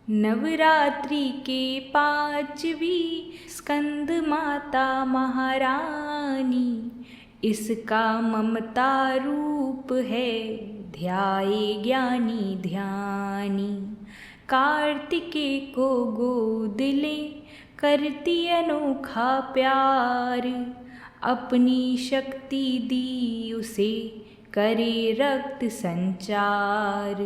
नवरात्रि के पांचवी स्कंद माता महारानी, इसका ममता रूप है ध्याए ज्ञानी ध्यानी। कार्तिकेय को गोद ले करती अनोखा प्यार, अपनी शक्ति दी उसे करे रक्त संचार।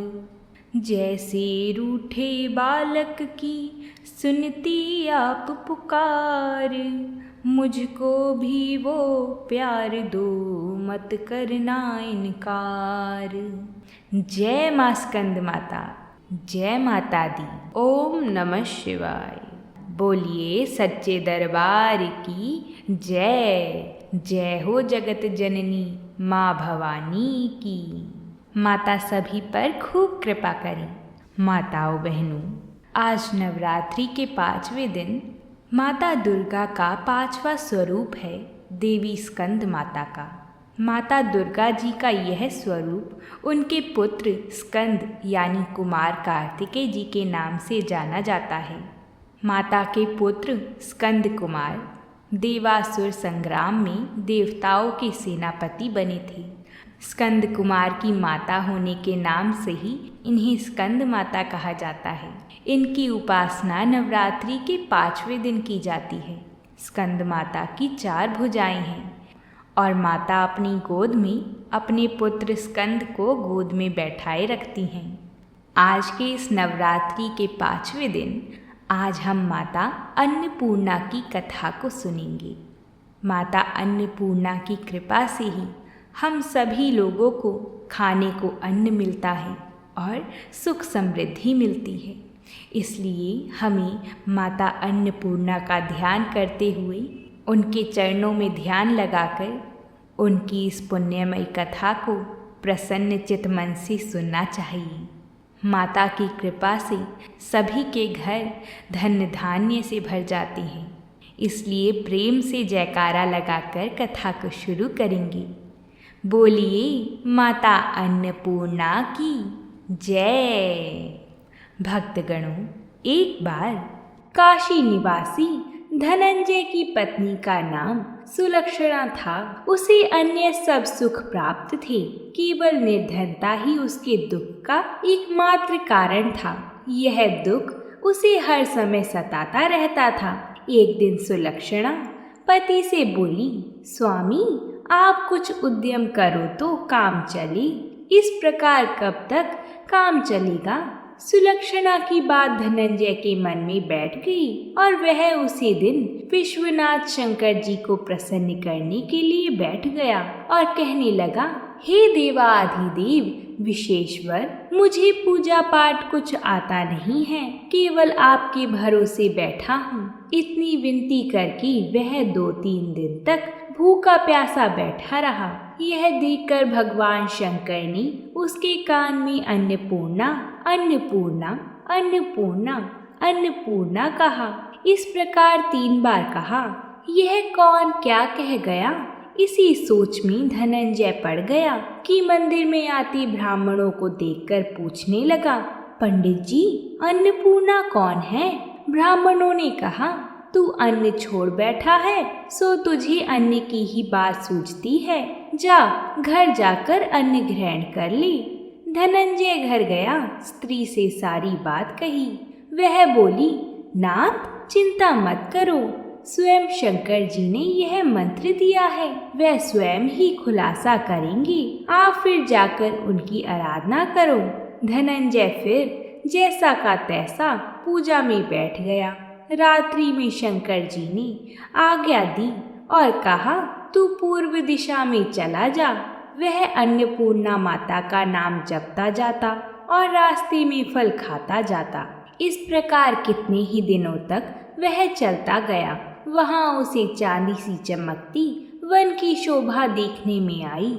जैसे रूठे बालक की सुनती आप पुकार, मुझको भी वो प्यार दो मत करना इनकार। जय माँ स्कंद माता, जय माता दी। ओम नमः शिवाय। बोलिए सच्चे दरबार की जय। जय हो जगत जननी माँ भवानी की। माता सभी पर खूब कृपा करें। माताओं बहनों, आज नवरात्रि के 5वें दिन माता दुर्गा का 5वां स्वरूप है देवी स्कंद माता का। माता दुर्गा जी का यह स्वरूप उनके पुत्र स्कंद यानी कुमार कार्तिकेय जी के नाम से जाना जाता है। माता के पुत्र स्कंद कुमार देवासुर संग्राम में देवताओं के सेनापति बने थे। स्कंद कुमार की माता होने के नाम से ही इन्हें स्कंद माता कहा जाता है। इनकी उपासना नवरात्रि के 5वें दिन की जाती है। स्कंद माता की 4 भुजाएं हैं और माता अपनी गोद में अपने पुत्र स्कंद को गोद में बैठाए रखती हैं। आज के इस नवरात्रि के 5वें दिन आज हम माता अन्नपूर्णा की कथा को सुनेंगे। माता अन्नपूर्णा की कृपा से ही हम सभी लोगों को खाने को अन्न मिलता है और सुख समृद्धि मिलती है। इसलिए हमें माता अन्नपूर्णा का ध्यान करते हुए उनके चरणों में ध्यान लगाकर उनकी इस पुण्यमयी कथा को प्रसन्न चित्त मन से सुनना चाहिए। माता की कृपा से सभी के घर धन धान्य से भर जाते हैं। इसलिए प्रेम से जयकारा लगाकर कथा को शुरू करेंगे। बोलिए माता अन्नपूर्णा की जय। भक्तगणों, एक बार काशी निवासी धनंजय की पत्नी का नाम सुलक्षणा था। उसे अन्य सब सुख प्राप्त थे, केवल निर्धनता ही उसके दुख का एकमात्र कारण था। यह दुख उसे हर समय सताता रहता था। एक दिन सुलक्षणा पति से बोली, स्वामी आप कुछ उद्यम करो तो काम चले। इस प्रकार कब तक काम चलेगा? सुलक्षणा की बात धनंजय के मन में बैठ गई और वह उसी दिन विश्वनाथ शंकर जी को प्रसन्न करने के लिए बैठ गया और कहने लगा, हे देवाधिदेव विशेश्वर, मुझे पूजा पाठ कुछ आता नहीं है, केवल आपके भरोसे बैठा हूँ। इतनी विनती करके वह 2-3 दिन तक भूखा प्यासा बैठा रहा। यह देखकर भगवान शंकर ने उसके कान में अन्नपूर्णा अन्नपूर्णा अन्नपूर्णा अन्नपूर्णा कहा। इस प्रकार 3 बार कहा। यह कौन क्या कह गया? इसी सोच में धनंजय पड़ गया कि मंदिर में आती ब्राह्मणों को देखकर पूछने लगा, पंडित जी अन्नपूर्णा कौन है? ब्राह्मणों ने कहा, तू अन्न छोड़ बैठा है सो तुझे अन्न की ही बात सूझती है। जा घर जाकर अन्न ग्रहण कर ले। धनंजय घर गया, स्त्री से सारी बात कही। वह बोली, नाथ चिंता मत करो, स्वयं शंकर जी ने यह मंत्र दिया है, वह स्वयं ही खुलासा करेंगे। आप फिर जाकर उनकी आराधना करो। धनंजय फिर जैसा का तैसा पूजा में बैठ गया। रात्रि में शंकर जी ने आज्ञा दी और कहा, तू पूर्व दिशा में चला जा। वह अन्नपूर्णा माता का नाम जपता जाता और रास्ते में फल खाता जाता। इस प्रकार कितने ही दिनों तक वह चलता गया। वहां उसे चांदी सी चमकती वन की शोभा देखने में आई।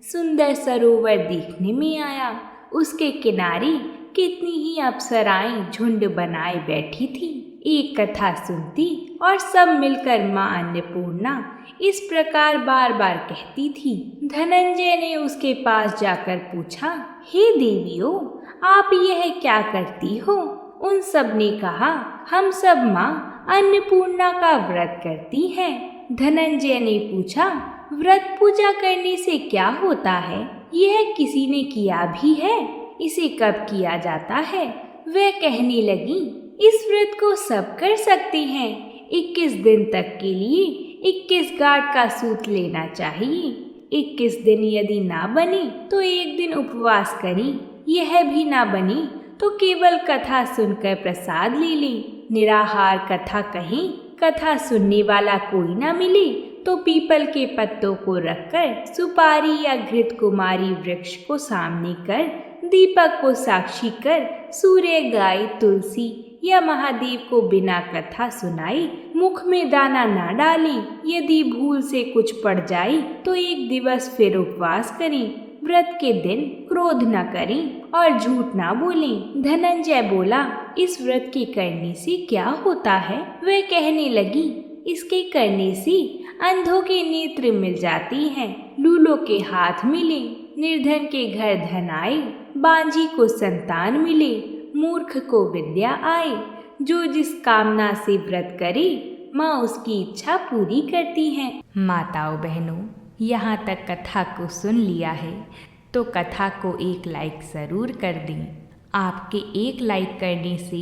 सुंदर सरोवर देखने में आया। उसके किनारे कितनी ही अप्सराएं झुंड बनाए बैठी थी। एक कथा सुनती और सब मिलकर माँ अन्नपूर्णा इस प्रकार बार बार कहती थी। धनंजय ने उसके पास जाकर पूछा, हे देवियों, आप यह क्या करती हो? उन सब ने कहा, हम सब माँ अन्नपूर्णा का व्रत करती हैं। धनंजय ने पूछा, व्रत पूजा करने से क्या होता है? यह किसी ने किया भी है? इसे कब किया जाता है? वह कहने लगी, इस व्रत को सब कर सकते हैं। 21 दिन तक के लिए 21 गांठ का सूत लेना चाहिए। 21 दिन यदि ना बने तो एक दिन उपवास करें। यह भी ना बने तो केवल कथा सुनकर प्रसाद ले लें। निराहार कथा कहें, कथा सुनने वाला कोई ना मिले तो पीपल के पत्तों को रखकर सुपारी या घृत कुमारी वृक्ष को सामने कर, दीपक को साक्षी कर, सूर्य, गाय, तुलसी या महादेव को बिना कथा सुनाए मुख में दाना ना डालें। यदि भूल से कुछ पड़ जाए तो एक दिवस फिर उपवास करें। व्रत के दिन क्रोध न करें और झूठ ना बोलें। धनंजय बोला, इस व्रत के करने से क्या होता है? वह कहने लगी, इसके करने से अंधों के नेत्र मिल जाती हैं, लूलों के हाथ मिले, निर्धन के घर धन आए, बांझी को संतान मिले, मूर्ख को विद्या आए। जो जिस कामना से व्रत करे माँ उसकी इच्छा पूरी करती हैं। माताओं बहनों, यहाँ तक कथा को सुन लिया है तो कथा को एक लाइक ज़रूर कर दें। आपके एक लाइक करने से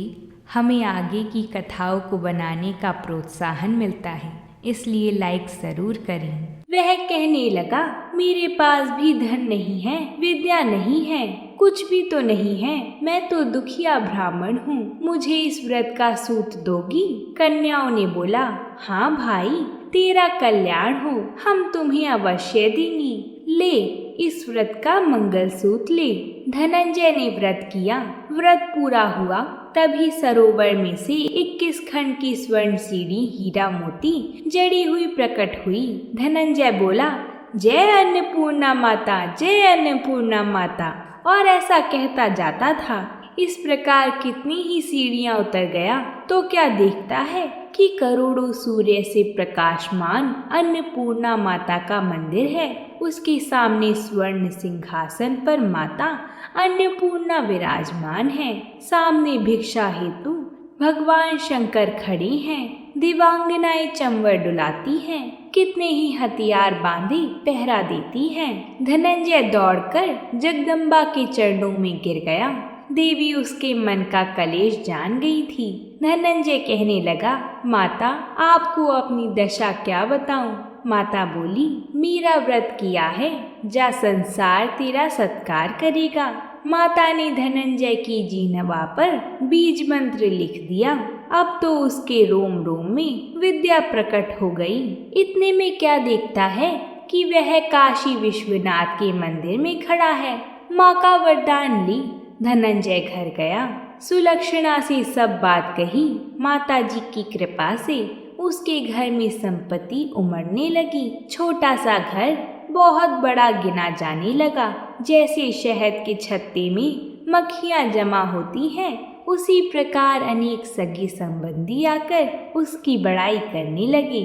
हमें आगे की कथाओं को बनाने का प्रोत्साहन मिलता है, इसलिए लाइक ज़रूर करें। वह कहने लगा, मेरे पास भी धन नहीं है, विद्या नहीं है, कुछ भी तो नहीं है। मैं तो दुखिया ब्राह्मण हूँ, मुझे इस व्रत का सूत दोगी? कन्याओं ने बोला, हाँ भाई, तेरा कल्याण हो, हम तुम्हें अवश्य देंगी। ले, इस व्रत का मंगलसूत्र ले। धनंजय ने व्रत किया। व्रत पूरा हुआ तभी सरोवर में से 21 खंड की स्वर्ण सीढ़ी हीरा मोती जड़ी हुई प्रकट हुई। धनंजय बोला, जय अन्नपूर्णा माता, जय अन्नपूर्णा माता, और ऐसा कहता जाता था। इस प्रकार कितनी ही सीढ़ियां उतर गया तो क्या देखता है कि करोड़ों सूर्य से प्रकाशमान अन्नपूर्णा माता का मंदिर है। उसके सामने स्वर्ण सिंहासन पर माता अन्नपूर्णा विराजमान है। सामने भिक्षा हेतु भगवान शंकर खड़े हैं। दिव्यांगनाएं चंवर डुलाती हैं। कितने ही हथियार बांधे पहरा देती हैं। धनंजय दौड़कर जगदम्बा के चरणों में गिर गया। देवी उसके मन का कलेश जान गई थी। धनंजय कहने लगा, माता, आपको अपनी दशा क्या बताऊं? माता बोली, मेरा व्रत किया है, जा संसार तेरा सत्कार करेगा। माता ने धनंजय की जीनवा पर बीज मंत्र लिख दिया। अब तो उसके रोम रोम में विद्या प्रकट हो गई। इतने में क्या देखता है कि वह काशी विश्वनाथ के मंदिर में खड़ा है। माँ का वरदान ली। धनंजय घर गया। सुलक्षणा से सब बात कही। माता जी की कृपा से उसके घर में संपत्ति उमड़ने लगी। छोटा सा घर बहुत बड़ा गिना जाने लगा। जैसे शहद के छत्ते में मक्खियाँ जमा होती हैं, उसी प्रकार अनेक सगे संबंधी आकर उसकी बड़ाई करने लगे।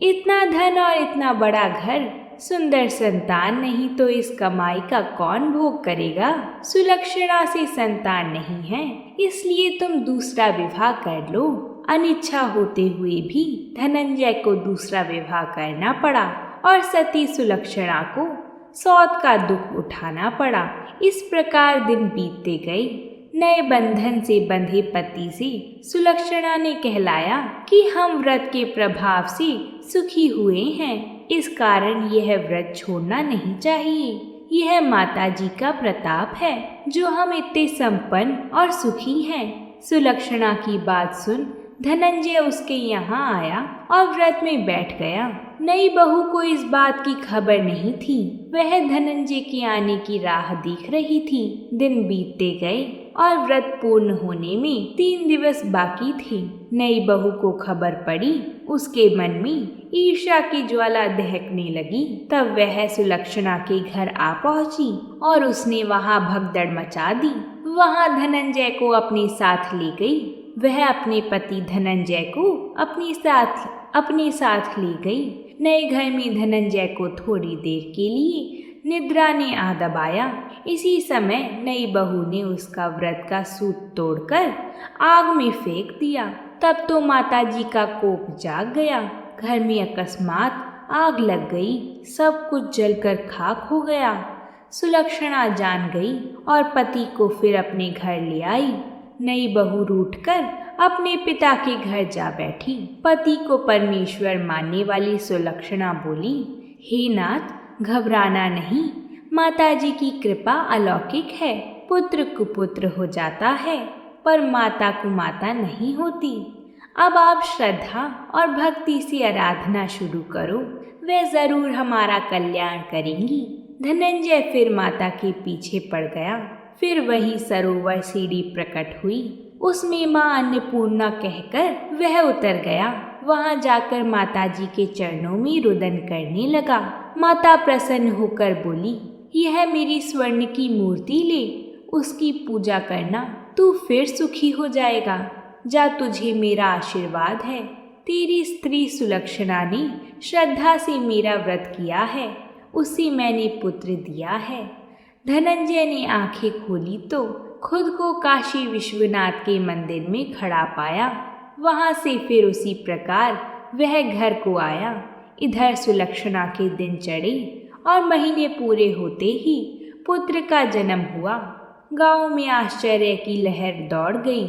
इतना धन और इतना बड़ा घर, सुंदर संतान नहीं तो इस कमाई का कौन भोग करेगा? सुलक्षणा से संतान नहीं है, इसलिए तुम दूसरा विवाह कर लो। अनिच्छा होते हुए भी धनंजय को दूसरा विवाह करना पड़ा और सती सुलक्षणा को सौत का दुख उठाना पड़ा। इस प्रकार दिन बीतते गए। नए बंधन से बंधे पति से सुलक्षणा ने कहलाया कि हम व्रत के प्रभाव से सुखी हुए हैं, इस कारण यह व्रत छोड़ना नहीं चाहिए। यह माता जी का प्रताप है जो हम इतने संपन्न और सुखी हैं। सुलक्षणा की बात सुन धनंजय उसके यहाँ आया और व्रत में बैठ गया। नई बहू को इस बात की खबर नहीं थी। वह धनंजय के आने की राह देख रही थी। दिन बीतते गए और व्रत पूर्ण होने में 3 दिवस बाकी थे। नई बहू को खबर पड़ी। उसके मन में ईर्ष्या की ज्वाला दहकने लगी। तब वह सुलक्षणा के घर आ पहुंची और उसने वहां भगदड़ मचा दी। वहां धनंजय को अपने साथ ले गई। वह अपने पति धनंजय को अपने साथ ले गई। नए घर में धनंजय को थोड़ी देर के लिए निद्रा ने आ दबाया। इसी समय नई बहू ने उसका व्रत का सूत तोड़कर आग में फेंक दिया। तब तो माताजी का कोप जाग गया। घर में अकस्मात आग लग गई, सब कुछ जलकर खाक हो गया। सुलक्षणा जान गई और पति को फिर अपने घर ले आई। नई बहू रूठकर अपने पिता के घर जा बैठी। पति को परमेश्वर मानने वाली सुलक्षणा बोली, हे नाथ, घबराना नहीं, माताजी की कृपा अलौकिक है। पुत्र कुपुत्र हो जाता है, पर माता कुमाता नहीं होती। अब आप श्रद्धा और भक्ति से आराधना शुरू करो, वे जरूर हमारा कल्याण करेंगी। धनंजय फिर माता के पीछे पड़ गया। फिर वही सरोवर सीढ़ी प्रकट हुई, उसमें माँ अन्नपूर्णा कहकर वह उतर गया। वहां जाकर माताजी के चरणों में रुदन करने लगा। माता प्रसन्न होकर बोली, यह मेरी स्वर्ण की मूर्ति ले, उसकी पूजा करना, तू फिर सुखी हो जाएगा। जा, तुझे मेरा आशीर्वाद है। तेरी स्त्री सुलक्षणा ने श्रद्धा से मेरा व्रत किया है, उसे मैंने पुत्र दिया है। धनंजय ने आंखें खोली तो खुद को काशी विश्वनाथ के मंदिर में खड़ा पाया। वहां से फिर उसी प्रकार वह घर को आया। इधर सुलक्षणा के दिन चढ़े और महीने पूरे होते ही पुत्र का जन्म हुआ। गांव में आश्चर्य की लहर दौड़ गई।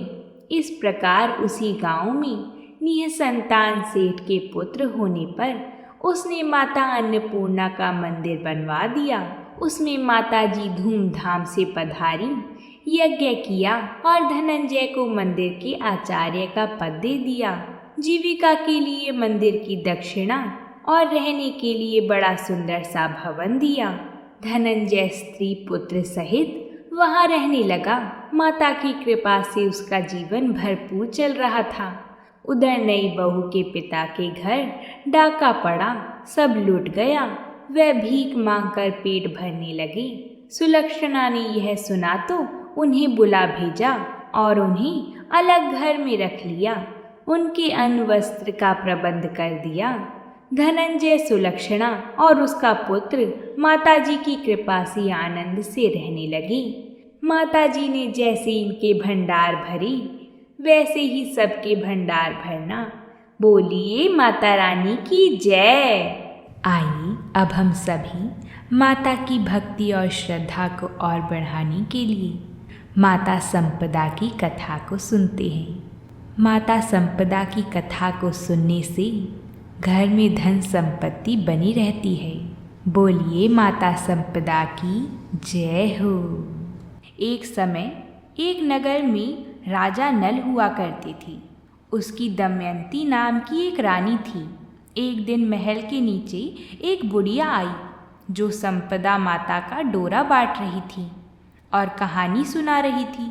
इस प्रकार उसी गांव में निःसंतान सेठ के पुत्र होने पर उसने माता अन्नपूर्णा का मंदिर बनवा दिया। उसमें माताजी धूमधाम से पधारी, यज्ञ किया और धनंजय को मंदिर के आचार्य का पद दे दिया। जीविका के लिए मंदिर की दक्षिणा और रहने के लिए बड़ा सुंदर सा भवन दिया। धनंजय स्त्री पुत्र सहित वहां रहने लगा। माता की कृपा से उसका जीवन भरपूर चल रहा था। उधर नई बहू के पिता के घर डाका पड़ा, सब लूट गया। वह भीख मांगकर पेट भरने लगे। सुलक्षणा ने यह सुना तो उन्हें बुला भेजा और उन्हें अलग घर में रख लिया। उनके अन्न वस्त्र का प्रबंध कर दिया। धनंजय, सुलक्षणा और उसका पुत्र माताजी की कृपा से आनंद से रहने लगे। माताजी ने जैसे इनके भंडार भरे, वैसे ही सबके भंडार भरना। बोलिए माता रानी की जय। आइए अब हम सभी माता की भक्ति और श्रद्धा को और बढ़ाने के लिए माता संपदा की कथा को सुनते हैं। माता संपदा की कथा को सुनने से घर में धन संपत्ति बनी रहती है। बोलिए माता संपदा की जय हो। एक समय एक नगर में राजा नल हुआ करती थी। उसकी दमयंती नाम की एक रानी थी। एक दिन महल के नीचे एक बुढ़िया आई जो संपदा माता का डोरा बांट रही थी और कहानी सुना रही थी।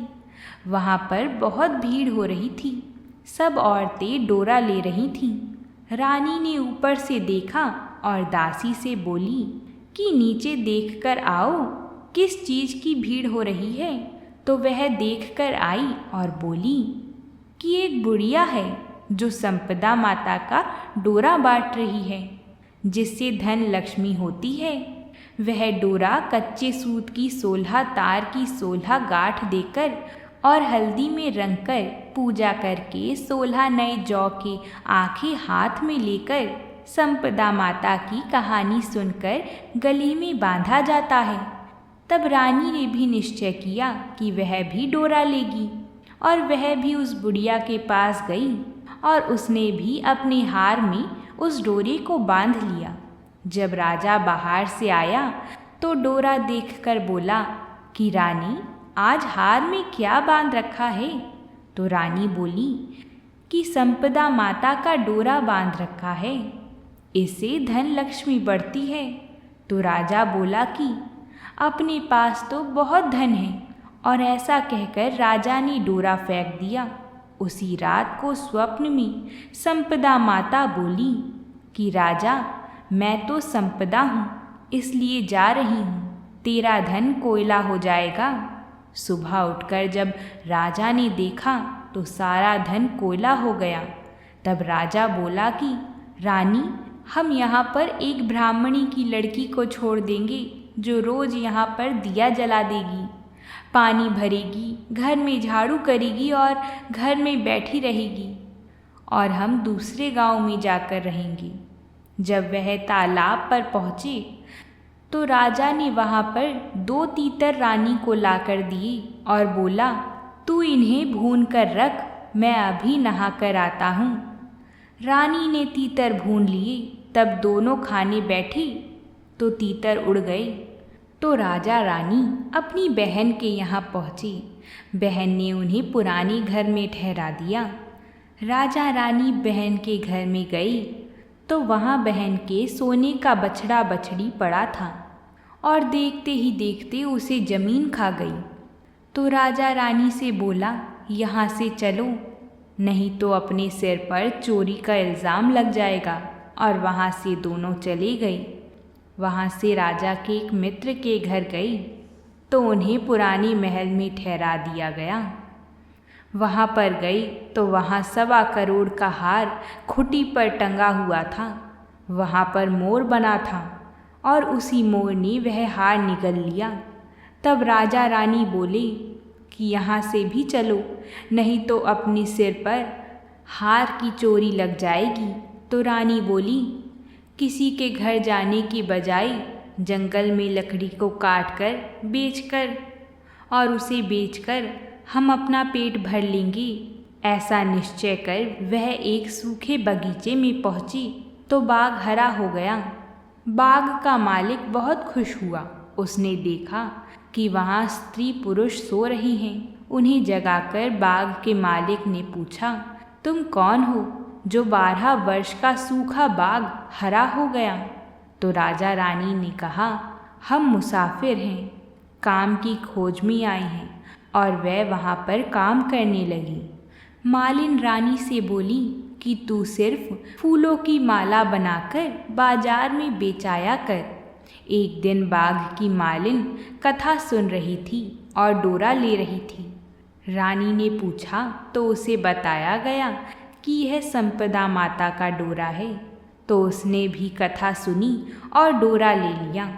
वहाँ पर बहुत भीड़ हो रही थी। सब औरतें डोरा ले रही थीं। रानी ने ऊपर से देखा और दासी से बोली कि नीचे देखकर आओ, किस चीज़ की भीड़ हो रही है। तो वह देखकर आई और बोली कि एक बुढ़िया है जो संपदा माता का डोरा बांट रही है, जिससे धन लक्ष्मी होती है। वह डोरा कच्चे सूत की 16 तार की 16 गांठ देकर और हल्दी में रंगकर पूजा करके 16 नए जौ के आंखें हाथ में लेकर संपदा माता की कहानी सुनकर गले में बांधा जाता है। तब रानी ने भी निश्चय किया कि वह भी डोरा लेगी और वह भी उस बुढ़िया के पास गई और उसने भी अपने हार में उस डोरे को बांध लिया। जब राजा बाहर से आया तो डोरा देखकर बोला कि रानी, आज हार में क्या बांध रखा है। तो रानी बोली कि संपदा माता का डोरा बांध रखा है, इससे धन लक्ष्मी बढ़ती है। तो राजा बोला कि अपने पास तो बहुत धन है, और ऐसा कहकर राजा ने डोरा फेंक दिया। उसी रात को स्वप्न में संपदा माता बोली कि राजा, मैं तो संपदा हूँ, इसलिए जा रही हूँ, तेरा धन कोयला हो जाएगा। सुबह उठकर जब राजा ने देखा तो सारा धन कोयला हो गया। तब राजा बोला कि रानी, हम यहाँ पर एक ब्राह्मणी की लड़की को छोड़ देंगे जो रोज़ यहाँ पर दिया जला देगी, पानी भरेगी, घर में झाड़ू करेगी और घर में बैठी रहेगी, और हम दूसरे गांव में जाकर रहेंगे। जब वह तालाब पर पहुँचे तो राजा ने वहाँ पर 2 तीतर रानी को लाकर दिए और बोला, तू इन्हें भून कर रख, मैं अभी नहा कर आता हूँ। रानी ने तीतर भून लिए। तब दोनों खाने बैठी तो तीतर उड़ गए। तो राजा रानी अपनी बहन के यहाँ पहुँचे। बहन ने उन्हें पुराने घर में ठहरा दिया। राजा रानी बहन के घर में गई तो वहाँ बहन के सोने का बछड़ा बछड़ी पड़ा था और देखते ही देखते उसे जमीन खा गई। तो राजा रानी से बोला, यहाँ से चलो, नहीं तो अपने सिर पर चोरी का इल्ज़ाम लग जाएगा। और वहाँ से दोनों चले गए। वहाँ से राजा के एक मित्र के घर गई तो उन्हें पुराने महल में ठहरा दिया गया। वहाँ पर गई तो वहाँ 1.25 करोड़ का हार खुटी पर टंगा हुआ था। वहाँ पर मोर बना था और उसी मोर ने वह हार निगल लिया। तब राजा रानी बोले कि यहाँ से भी चलो, नहीं तो अपने सिर पर हार की चोरी लग जाएगी। तो रानी बोली, किसी के घर जाने की बजाय जंगल में लकड़ी को काटकर बेचकर और उसे बेचकर हम अपना पेट भर लेंगे। ऐसा निश्चय कर वह एक सूखे बगीचे में पहुंची तो बाग हरा हो गया। बाग का मालिक बहुत खुश हुआ। उसने देखा कि वहाँ स्त्री पुरुष सो रही हैं। उन्हें जगाकर बाग के मालिक ने पूछा, तुम कौन हो जो 12 वर्ष का सूखा बाग हरा हो गया? तो राजा रानी ने कहा, हम मुसाफिर हैं, काम की खोज में आए हैं। और वह वहाँ पर काम करने लगी। मालिन रानी से बोली कि तू सिर्फ फूलों की माला बनाकर बाजार में बेचाया कर। एक दिन बाग की मालिन कथा सुन रही थी और डोरा ले रही थी। रानी ने पूछा तो उसे बताया गया कि यह संपदा माता का डोरा है। तो उसने भी कथा सुनी और डोरा ले लिया।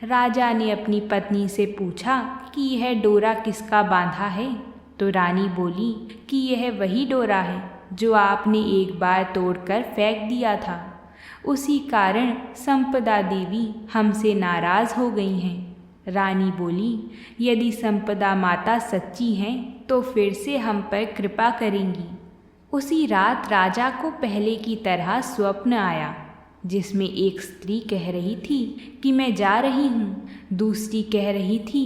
राजा ने अपनी पत्नी से पूछा कि यह डोरा किसका बांधा है? तो रानी बोली कि यह वही डोरा है जो आपने एक बार तोड़कर फेंक दिया था। उसी कारण संपदा देवी हमसे नाराज़ हो गई हैं। रानी बोली, यदि संपदा माता सच्ची हैं तो फिर से हम पर कृपा करेंगी। उसी रात राजा को पहले की तरह स्वप्न आया, जिसमें एक स्त्री कह रही थी कि मैं जा रही हूँ, दूसरी कह रही थी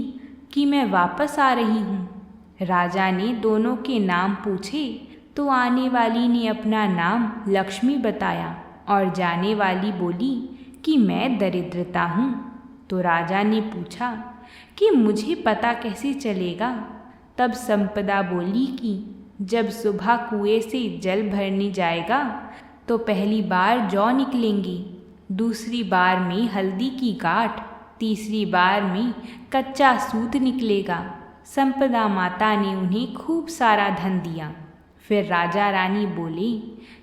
कि मैं वापस आ रही हूँ। राजा ने दोनों के नाम पूछे तो आने वाली ने अपना नाम लक्ष्मी बताया और जाने वाली बोली कि मैं दरिद्रता हूँ। तो राजा ने पूछा कि मुझे पता कैसे चलेगा? तब संपदा बोली कि जब सुबह कुएं से जल भरने जाएगा तो पहली बार जौ निकलेंगी, दूसरी बार में हल्दी की गांठ, तीसरी बार में कच्चा सूत निकलेगा। संपदा माता ने उन्हें खूब सारा धन दिया। फिर राजा रानी बोले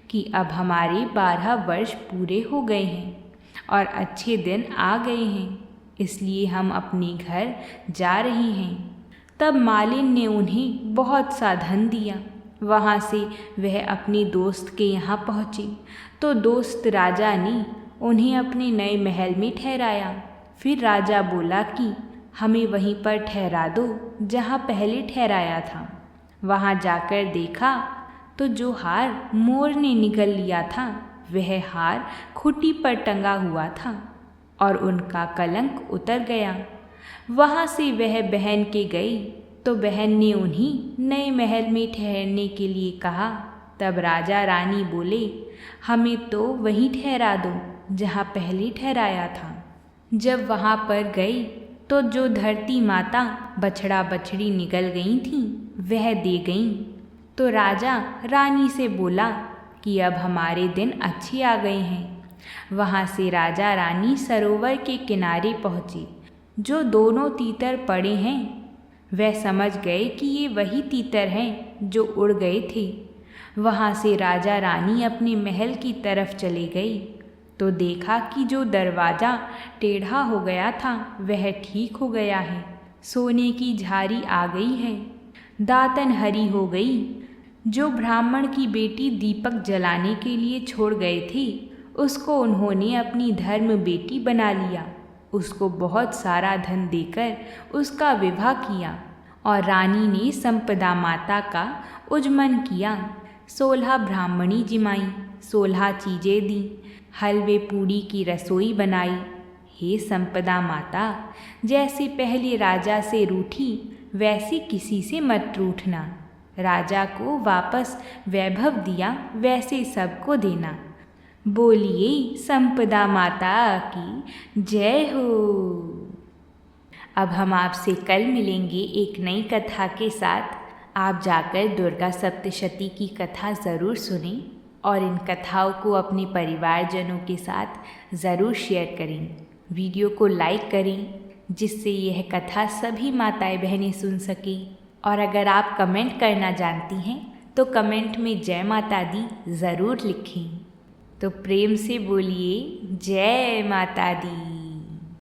कि अब हमारे 12 वर्ष पूरे हो गए हैं और अच्छे दिन आ गए हैं, इसलिए हम अपने घर जा रहे हैं। तब मालिन ने उन्हें बहुत सा धन दिया। वहाँ से वह अपने दोस्त के यहाँ पहुँची तो दोस्त राजा ने उन्हें अपने नए महल में ठहराया। फिर राजा बोला कि हमें वहीं पर ठहरा दो जहाँ पहले ठहराया था। वहाँ जाकर देखा तो जो हार मोर ने निगल लिया था वह हार खूंटी पर टंगा हुआ था और उनका कलंक उतर गया। वहाँ से वह बहन के गई तो बहन ने उन्हें नए महल में ठहरने के लिए कहा। तब राजा रानी बोले, हमें तो वहीं ठहरा दो जहाँ पहले ठहराया था। जब वहाँ पर गई तो जो धरती माता बछड़ा बछड़ी निकल गई थीं वह दे गईं। तो राजा रानी से बोला कि अब हमारे दिन अच्छे आ गए हैं। वहाँ से राजा रानी सरोवर के किनारे पहुँचे। जो दोनों तीतर पड़े हैं वह समझ गए कि ये वही तीतर हैं जो उड़ गए थे। वहाँ से राजा रानी अपने महल की तरफ चले गई। तो देखा कि जो दरवाज़ा टेढ़ा हो गया था वह ठीक हो गया है। सोने की झारी आ गई है, दातन हरी हो गई। जो ब्राह्मण की बेटी दीपक जलाने के लिए छोड़ गए थे उसको उन्होंने अपनी धर्म बेटी बना लिया। उसको बहुत सारा धन देकर उसका विवाह किया और रानी ने संपदा माता का उज्जमन किया। 16 ब्राह्मणी जिमाई, 16 चीज़ें दी, हलवे पूड़ी की रसोई बनाई। हे संपदा माता, जैसे पहले राजा से रूठी वैसे किसी से मत रूठना। राजा को वापस वैभव दिया वैसे सबको देना। बोलिए संपदा माता की जय हो। अब हम आपसे कल मिलेंगे एक नई कथा के साथ। आप जाकर दुर्गा सप्तशती की कथा ज़रूर सुनें और इन कथाओं को अपने परिवारजनों के साथ ज़रूर शेयर करें। वीडियो को लाइक करें जिससे यह कथा सभी माताएं बहनें सुन सकें। और अगर आप कमेंट करना जानती हैं तो कमेंट में जय माता दी ज़रूर लिखें। तो प्रेम से बोलिए जय माता दी।